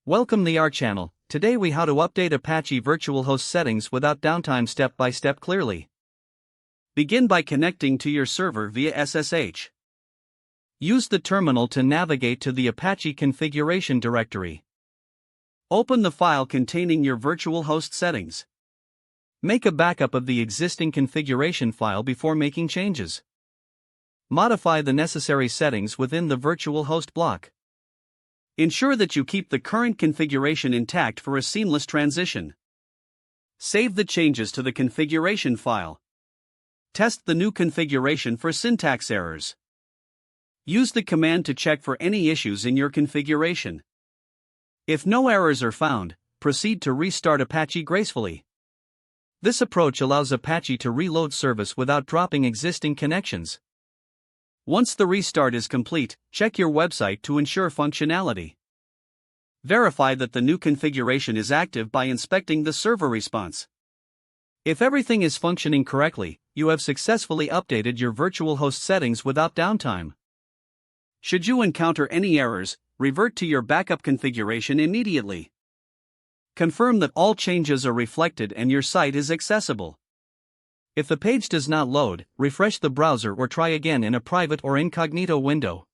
Welcome to our channel. Today we how to update Apache VirtualHost settings without downtime step by step clearly. Begin by connecting to your server via SSH. Use the terminal to navigate to the Apache configuration directory. Open the file containing your VirtualHost settings. Make a backup of the existing configuration file before making changes. Modify the necessary settings within the VirtualHost block. Ensure that you keep the current configuration intact for a seamless transition. Save the changes to the configuration file. Test the new configuration for syntax errors. Use the command to check for any issues in your configuration. If no errors are found, proceed to restart Apache gracefully. This approach allows Apache to reload service without dropping existing connections. Once the restart is complete, check your website to ensure functionality. Verify that the new configuration is active by inspecting the server response. If everything is functioning correctly, you have successfully updated your VirtualHost settings without downtime. Should you encounter any errors, revert to your backup configuration immediately. Confirm that all changes are reflected and your site is accessible. If the page does not load, refresh the browser or try again in a private or incognito window.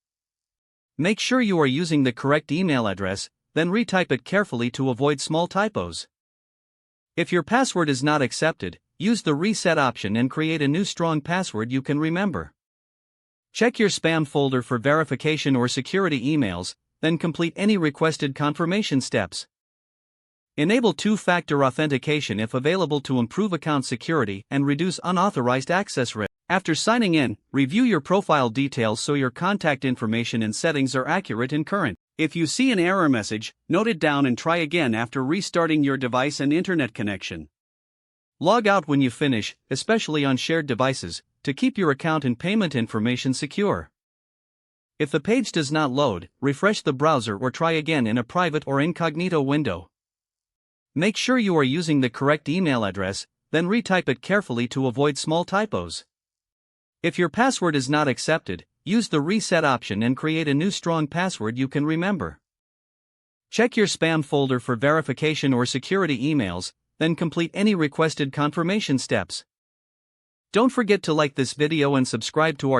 Make sure you are using the correct email address, then retype it carefully to avoid small typos. If your password is not accepted, use the reset option and create a new strong password you can remember. Check your spam folder for verification or security emails, then complete any requested confirmation steps. Enable two-factor authentication if available to improve account security and reduce unauthorized access risk. After signing in, review your profile details so your contact information and settings are accurate and current. If you see an error message, note it down and try again after restarting your device and internet connection. Log out when you finish, especially on shared devices, to keep your account and payment information secure. If the page does not load, refresh the browser or try again in a private or incognito window. Make sure you are using the correct email address, then retype it carefully to avoid small typos. If your password is not accepted, use the reset option and create a new strong password you can remember. Check your spam folder for verification or security emails, then complete any requested confirmation steps. Don't forget to like this video and subscribe to our channel.